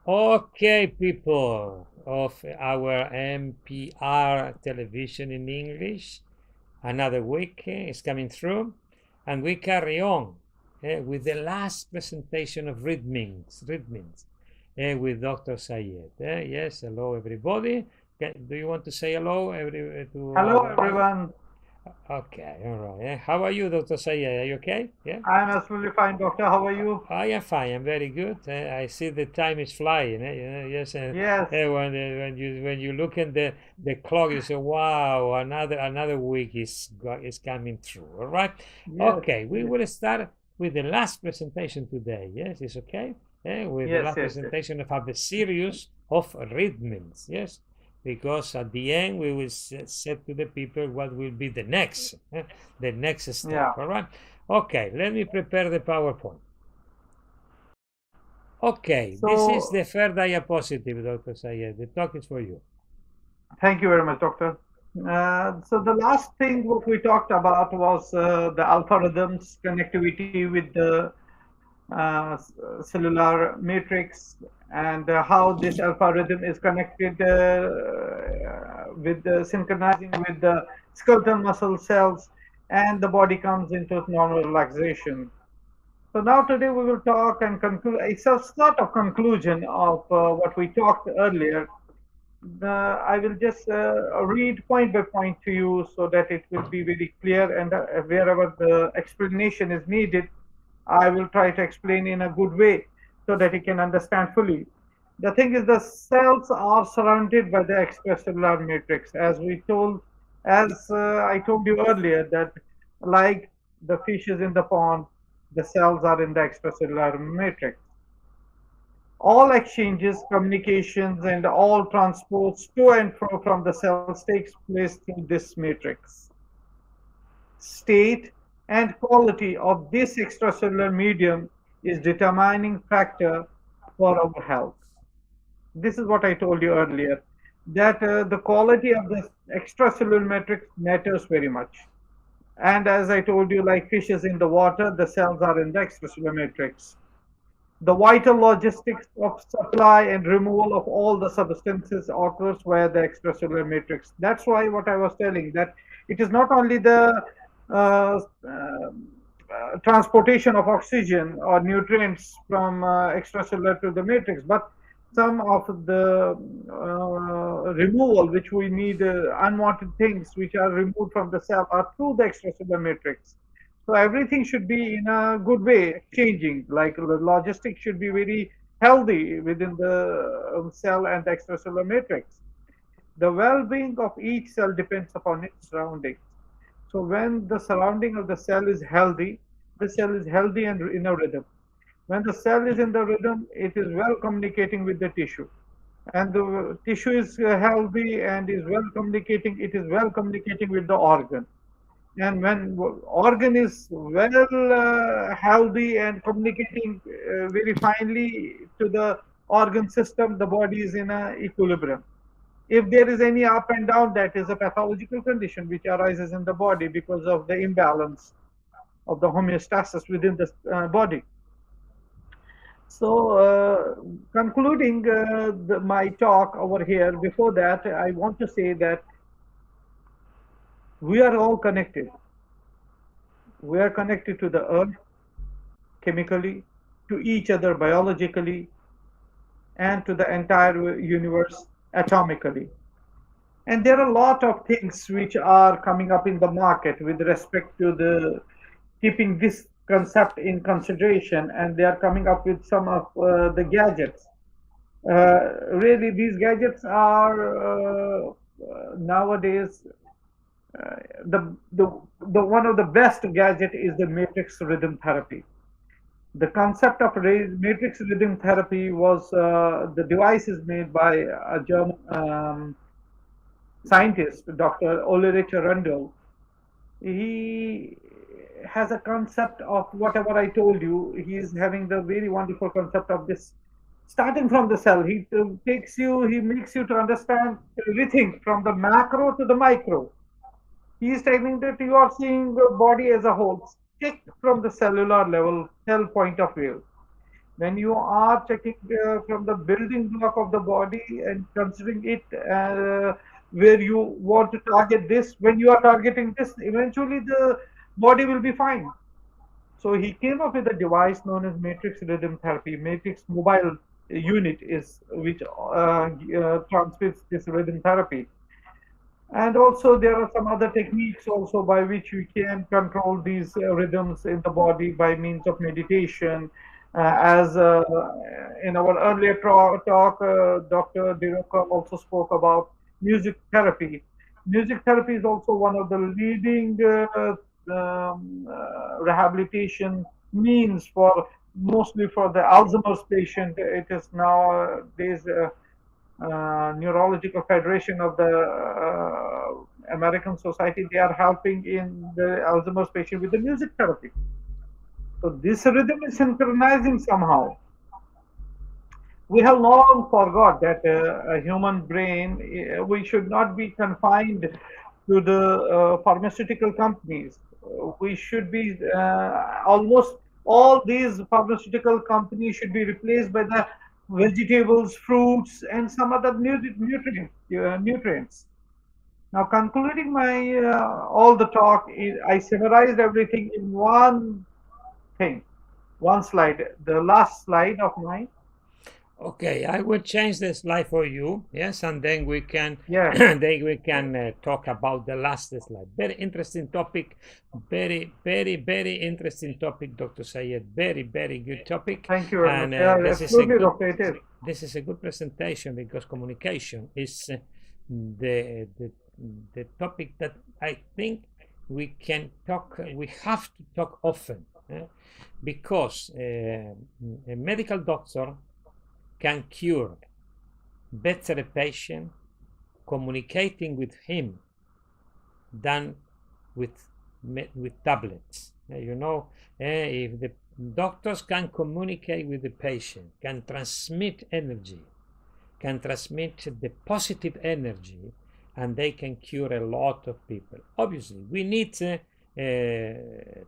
Okay, people of our MPR television in English, another week is coming through, and we carry on with the last presentation of Rhythmins with Dr. Sayed. Yes, hello everybody. Do you want to say hello to Hello, our? everyone. Okay, all right. How are you, Dr. Sayed? Are you okay? Yeah. I'm absolutely fine, doctor. How are you? I am fine. I'm very good. I see the time is flying. Yes, and Yes, when you look at the clock, you say, "Wow, another week is coming through." All right. yes, Okay, we yes, will start with the last presentation today. Yes, it's okay. With the yes, last yes, yes. presentation of the series of rhythms. Yes, because at the end we will say to the people what will be the next step. Yeah. All right. Okay, let me prepare the PowerPoint. Okay, this is So, the third diapositive, Dr. Sayed. The talk is for you. thank you very much, doctor. So the last thing what we talked about was the algorithms connectivity with the cellular matrix and how this algorithm is connected with the synchronizing with the skeletal muscle cells and the body comes into normal relaxation. So now today we will talk and conclude. It's a sort of conclusion of what we talked earlier. I will just read point by point to you so that it will be very clear. And wherever the explanation is needed, I will try to explain in a good way so that you can understand fully. The thing is, the cells are surrounded by the extracellular matrix, as I told you earlier, that like the fishes in the pond, the cells are in the extracellular matrix. All exchanges, communications, and all transports to and fro from the cells takes place through this matrix. State and quality of this extracellular medium is determining factor for our health. This is what I told you earlier, that the quality of the extracellular matrix matters very much. And as I told you, like fishes in the water, the cells are in the extracellular matrix. The vital logistics of supply and removal of all the substances occurs via the extracellular matrix. That's why what I was telling, that it is not only the uh, transportation of oxygen or nutrients from extracellular to the matrix, but some of the removal which we need, unwanted things which are removed from the cell are through the extracellular matrix. So everything should be in a good way, changing. Like the logistics should be very healthy within the cell and the extracellular matrix. The well-being of each cell depends upon its surroundings. So when the surrounding of the cell is healthy and in a rhythm. When the cell is in the rhythm, it is well communicating with the tissue. And the tissue is healthy and is well communicating, it is well communicating with the organ. And when organ is well healthy and communicating very finely to the organ system, the body is in a equilibrium. If there is any up and down, that is a pathological condition which arises in the body because of the imbalance of the homeostasis within the body. So, concluding my talk over here, before that, I want to say that we are all connected. We are connected to the earth chemically, to each other biologically, and to the entire universe atomically. And there are a lot of things which are coming up in the market with respect to the keeping this concept in consideration, and they are coming up with some of the gadgets. Really, these gadgets are nowadays the one of the best gadget is the matrix rhythm therapy. The concept of matrix rhythm therapy was the device is made by a German scientist, Dr. Ulrich Rundle. He has a concept of whatever I told you. He is having the very wonderful concept of this. Starting from the cell, he makes you to understand everything from the macro to the micro. He is telling that you are seeing the body as a whole, check from the cellular level, cell point of view. When you are checking from the building block of the body and considering it where you want to target this, when you are targeting this, eventually the body will be fine. So he came up with a device known as matrix rhythm therapy. Matrix mobile unit is which transmits this rhythm therapy. And also there are some other techniques also by which we can control these rhythms in the body by means of meditation. As in our earlier talk, Dr. Diroka also spoke about music therapy. Music therapy is also one of the leading rehabilitation means for mostly for the Alzheimer's patient. It is nowadays Neurological Federation of the American Society, they are helping in the Alzheimer's patient with the music therapy. So this rhythm is synchronizing somehow. We have long forgot that a human brain, we should not be confined to the pharmaceutical companies. We should be almost all these pharmaceutical companies should be replaced by the vegetables, fruits, and some other nutrients. Now, concluding my all the talk, I summarized everything in one thing, one slide, the last slide of mine. Okay, I will change the slide for you. Yes, and then we can Yeah. then we can talk about the last slide. Very interesting topic. Very interesting topic, Dr. Sayed. Very good topic. Thank you very And much. Yeah, absolutely, Doctor. It is. this is a good presentation because communication is the the topic that I think we can talk. We have to talk often because a medical doctor can cure better a patient communicating with him than with tablets. You know, if the doctors can communicate with the patient, can transmit energy, can transmit the positive energy, and they can cure a lot of people. Obviously, we need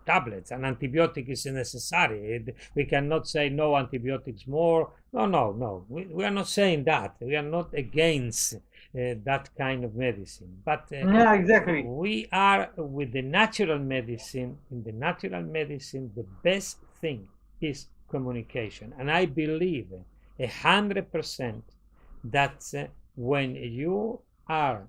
tablets, and antibiotic is necessary. We cannot say no antibiotics more. No. We are not saying that. We are not against that kind of medicine. But Yeah, exactly. we are with the natural medicine. In the natural medicine, the best thing is communication, and I believe 100% that when you are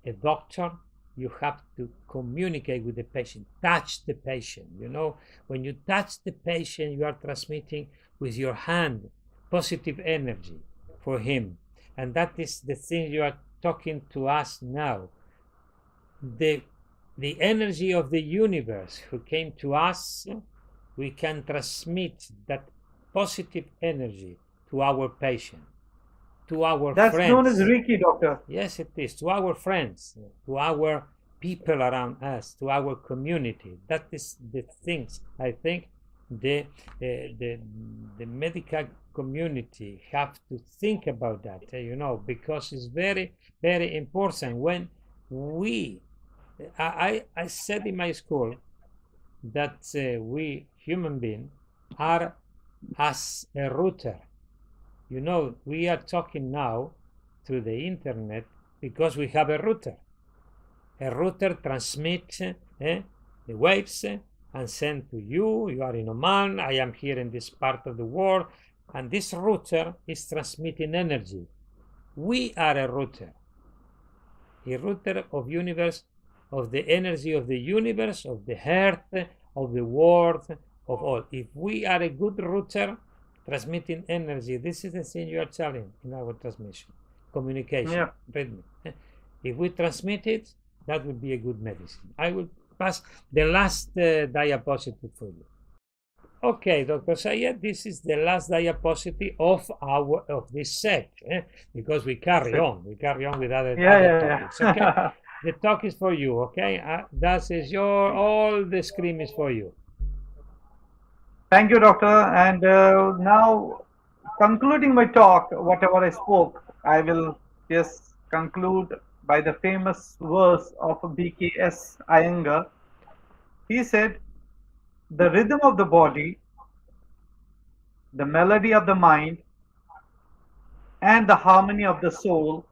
a doctor, you have to communicate with the patient, touch the patient. You know, when you touch the patient, you are transmitting with your hand positive energy for him. And that is the thing you are talking to us now. The energy of the universe who came to us, we can transmit that positive energy to our patient, to our That's known as friends. Reiki, Doctor. Yes, it is. To our friends, to our people around us, to our community. That is the things I think the medical community have to think about that. You know, because it's very important. When I said in my school that we human beings are as a router. You know, we are talking now through the internet because we have a router. A router transmits the waves and send to you. You are in Oman, I am here in this part of the world, and this router is transmitting energy. We are a router of universe, of the energy of the universe, of the earth, of the world, of all. If we are a good router, transmitting energy, this is the thing you are telling in our transmission, communication, rhythm. If we transmit it, that will be a good medicine. I will pass the last diapositive for you. Okay, Dr. Sayed, this is the last diapositive of this set, because we carry on with other topics. Okay, the talk is for you. Okay, that is all the screen is for you. Thank you, Doctor. And now, concluding my talk, whatever I spoke, I will just conclude by the famous verse of BKS Iyengar. He said, "The rhythm of the body the melody of the mind, and the harmony of the soul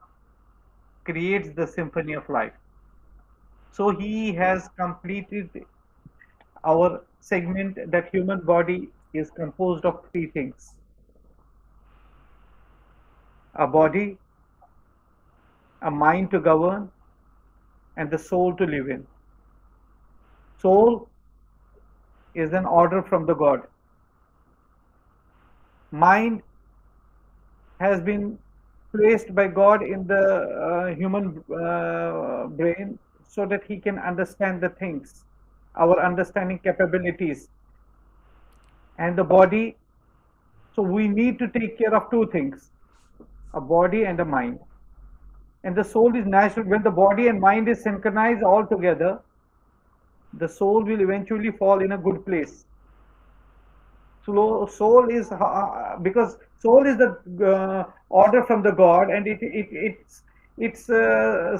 creates the symphony of life. So he has completed our segment that human body is composed of three things: a body, a mind to govern, and the soul to live in. Soul is an order from the God. Mind has been placed by God in the human brain so that he can understand the things, our understanding capabilities. And the body, so we need to take care of two things: a body and a mind. And the soul is natural. When the body and mind is synchronized all together, the soul will eventually fall in a good place. Soul is because soul is the order from the God, and it's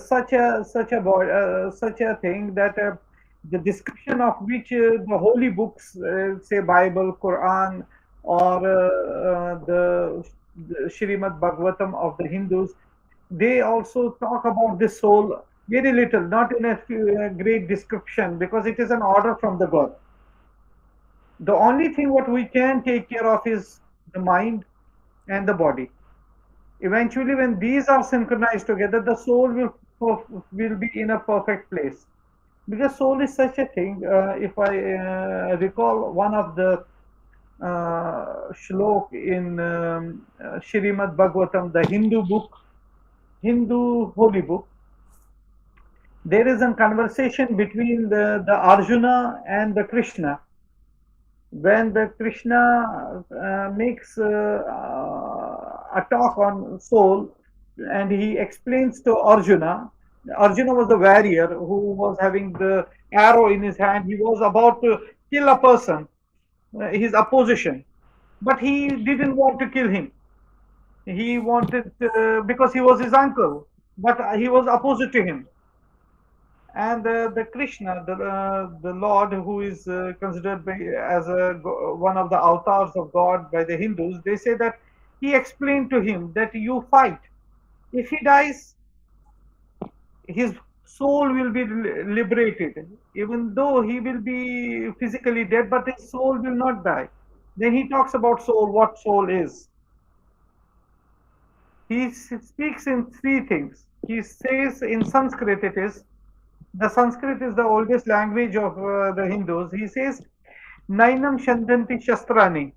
such a thing that the description of which the holy books, say Bible, Quran, or the Srimad Bhagavatam of the Hindus, they also talk about this soul very little, not in a great description, because it is an order from the God. The only thing what we can take care of is the mind and the body. Eventually, when these are synchronized together, the soul will be in a perfect place. Because soul is such a thing. If I recall one of the shlok in Srimad Bhagavatam, the Hindu book, Hindu holy book, there is a conversation between the Arjuna and the Krishna. When the Krishna makes a talk on soul, and he explains to Arjuna. Arjuna was the warrior who was having the arrow in his hand. He was about to kill a person, his opposition, but he didn't want to kill him. He wanted because he was his uncle, but he was opposite to him. And the Krishna, the Lord, who is considered as one of the avatars of God by the Hindus, they say that he explained to him that you fight. If he dies, his soul will be liberated, even though he will be physically dead, but his soul will not die. Then he talks about soul, what soul is. He speaks in three things. He says in Sanskrit, the Sanskrit is the oldest language of the Hindus. He says, Nainam Shandanti Shastrani.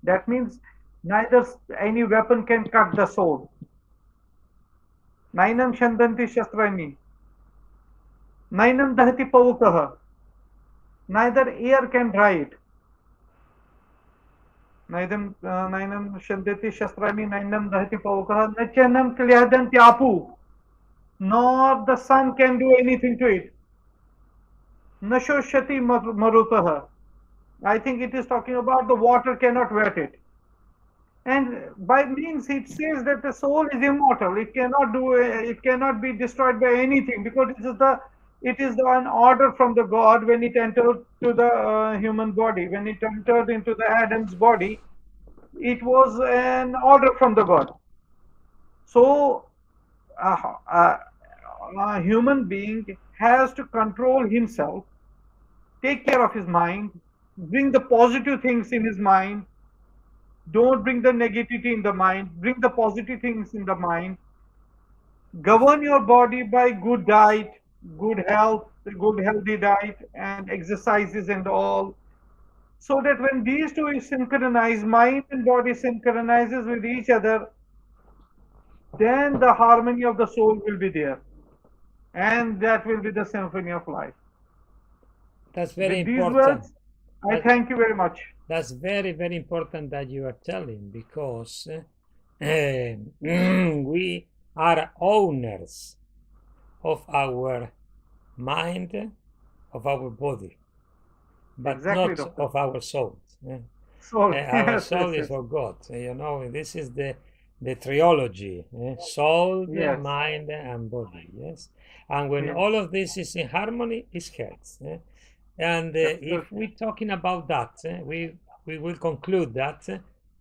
That means neither any weapon can cut the soul. Nainam Shandanti Shastrani. Nainam Dahati Pavukaha. Neither air can dry it. Nainam Shandanti Shastrani, Nainam Dahati Pavukaha. Nachanam Kalyadanti Apu. Nor the sun can do anything to it. Nashoshati Marutaha. I think it is talking about the water cannot wet it. And by means it says that the soul is immortal. It cannot be destroyed by anything, because it is an order from the God when it entered to the human body. When it entered into the Adam's body, it was an order from the God. So a human being has to control himself, take care of his mind, bring the positive things in his mind, don't bring the negativity in the mind, bring the positive things in the mind, govern your body by good diet, good health, good healthy diet, and exercises and all, so that when these two is synchronized, mind and body synchronizes with each other, then the harmony of the soul will be there, and that will be the symphony of life. That's very With these important. words, I thank you very much. That's very, very important that you are telling, because we are owners of our mind, of our body, but Exactly, not Doctor. of our soul. Soul. Our Yes, soul yes, is yes. for God. This is the trilogy: soul, Yes. mind, and body. Yes, and when Yes. all of this is in harmony, it's health. And if Absolutely. we're talking about that, we we will conclude that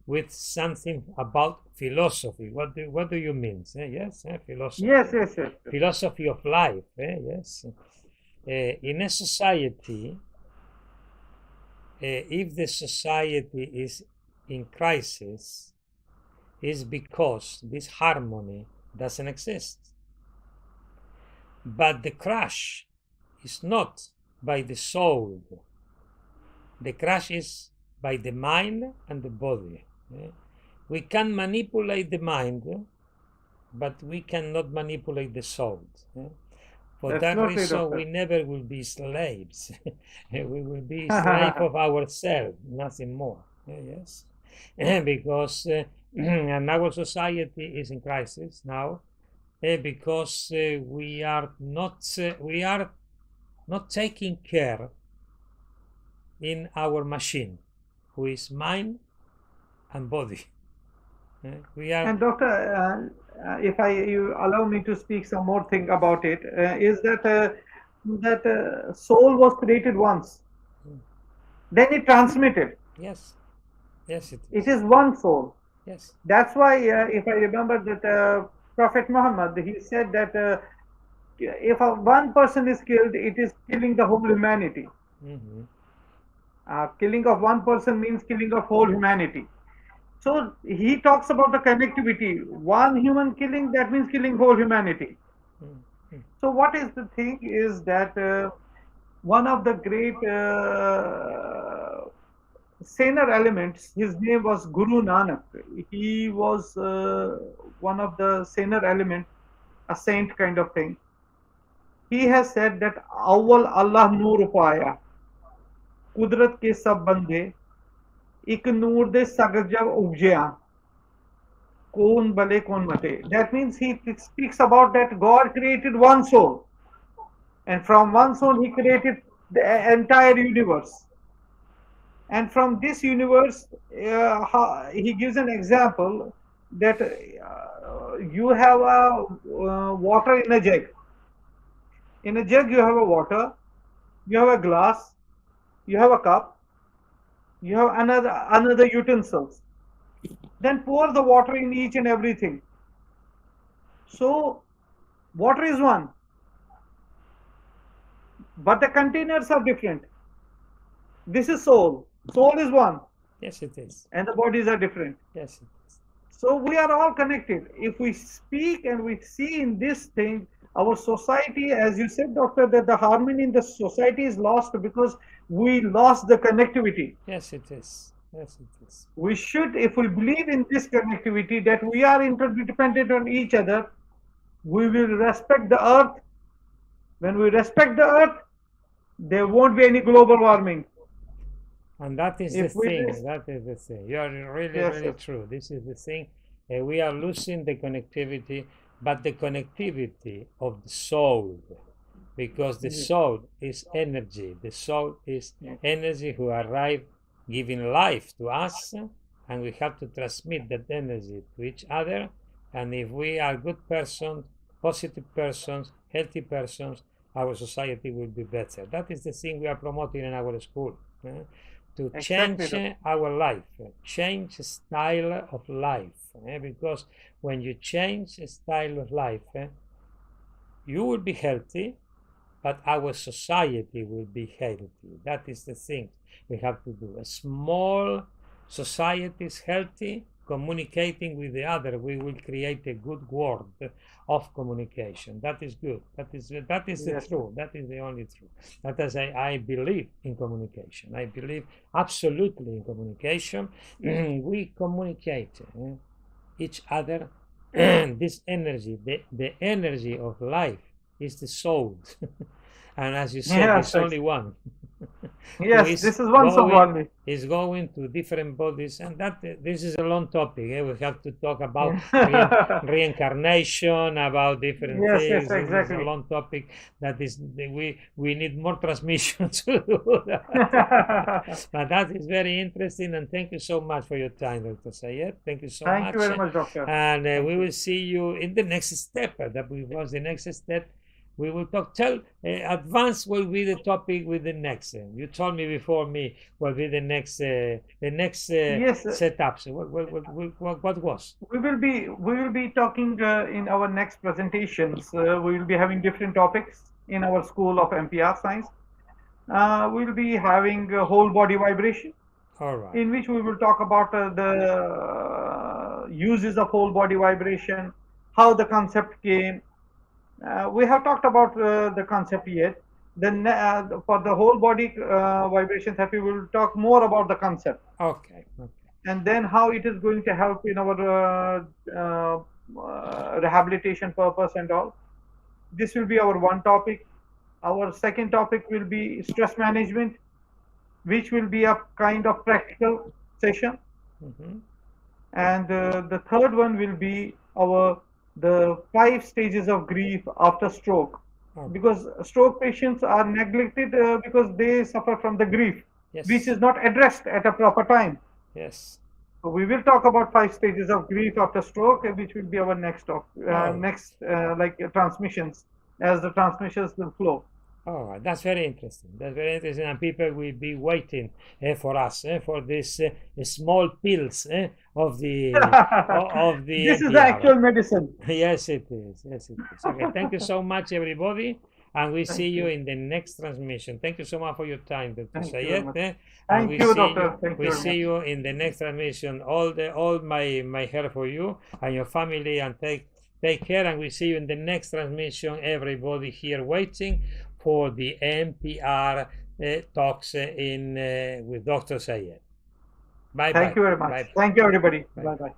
with something about philosophy. What do you mean? Yes, philosophy. Yes, yes, yes. Philosophy of life. Yes. In a society, if the society is in crisis, is because this harmony doesn't exist. But the crash is not by the soul. The crash is by the mind and the body. We can manipulate the mind, but we cannot manipulate the soul. For that Absolutely, reason, doctor. we never will be slaves. We will be slave of ourselves, nothing more. Yes, because and our society is in crisis now, because we are not taking care in our machine, who is mind and body. We are. And doctor, if you allow me to speak some more thing about it, is that soul was created once, then it transmitted. Yes, yes, it It is. is one soul. Yes. That's why, if I remember that Prophet Muhammad, he said that if one person is killed, it is killing the whole humanity. Killing of one person means killing of whole humanity. So he talks about the connectivity. One human killing, that means killing whole humanity. So what is the thing is that one of the great saner elements, his name was Guru Nanak. He was one of the saner element, a saint kind of thing. He has said that Awal Allah Noor Paya, Kudrat ke sab bande, ik noor de sagarjav ubjaya. Kon bale kon mate. That means he speaks about that God created one soul, and from one soul he created the entire universe. And from this universe, he gives an example that you have a water in a jug. In a jug, you have a water, you have a glass, you have a cup, you have another utensils. Then pour the water in each and everything. So water is one, but the containers are different. This is soul. Soul is one. Yes, it is. And the bodies are different. Yes, it is. So we are all connected. If we speak and we see in this thing, our society, as you said, doctor, that the harmony in the society is lost because we lost the connectivity. Yes, it is. Yes, it is. We should, if we believe in this connectivity, that we are interdependent on each other, we will respect the earth. When we respect the earth, there won't be any global warming. And that is the thing. That is the thing. You are really, really true. This is the thing. We are losing the connectivity, but the connectivity of the soul, because the soul is energy. The soul is energy who arrive giving life to us, and we have to transmit that energy to each other. And if we are good persons, positive persons, healthy persons, our society will be better. That is the thing we are promoting in our school. To change our life, change style of life, because when you change style of life, you will be healthy, but our society will be healthy. That is the thing we have to do. A small society is healthy, communicating with the other, we will create a good world of communication. That is good. That is the truth. That is the only truth. That is, I believe in communication. I believe absolutely in communication. We communicate each other. This energy, the energy of life, is the soul. And as you said, it's only one. Yes, this is one soul only. Is going to different bodies, and that this is a long topic. We have to talk about reincarnation, about different things. Yes, exactly. This is a long topic. That is, we need more transmission to do that. But that is very interesting, and thank you so much for your time, Dr. Sayed. Thank you so much. Thank you very much, doctor. And we will see you in the next step. That was the next step. we will talk. Tell advance will be the topic with the next. You told me before me will be the next Yes, setup. So what was? we will be talking in our next presentations. We will be having different topics in our school of MPR science. We will be having whole body vibration, All right. in which we will talk about the uses of whole body vibration, how the concept came. We have talked about the concept yet. Then for the whole body vibration therapy, we will talk more about the concept, Okay. Okay. and then how it is going to help in our rehabilitation purpose and all. This will be our one topic. Our second topic will be stress management, which will be a kind of practical session. Mm-hmm. And the third one will be our the 5 stages of grief after stroke, Okay. because stroke patients are neglected because they suffer from the grief, which Yes. is not addressed at a proper time. Yes. So we will talk about 5 stages of grief after stroke, which will be our next Oh. next transmissions, as the transmissions will flow. All right, that's very interesting. That's very interesting, and people will be waiting for us for these small pills of the of the This is the NPR. actual medicine. Yes, it is. Yes, it is. Okay, thank you so much, everybody, and we see Thank you you. in the next transmission. Thank you so much for your time, Dr. Thank you very Sayed. much. And Thank we you, see doctor. you. Thank We you very see much. you in the next transmission. All my help for you and your family, and take care. And we see you in the next transmission. Everybody here waiting for the NPR talks in with Dr. Sayed. Bye Thank bye. you very much. Bye Thank you, everybody. bye. Bye bye.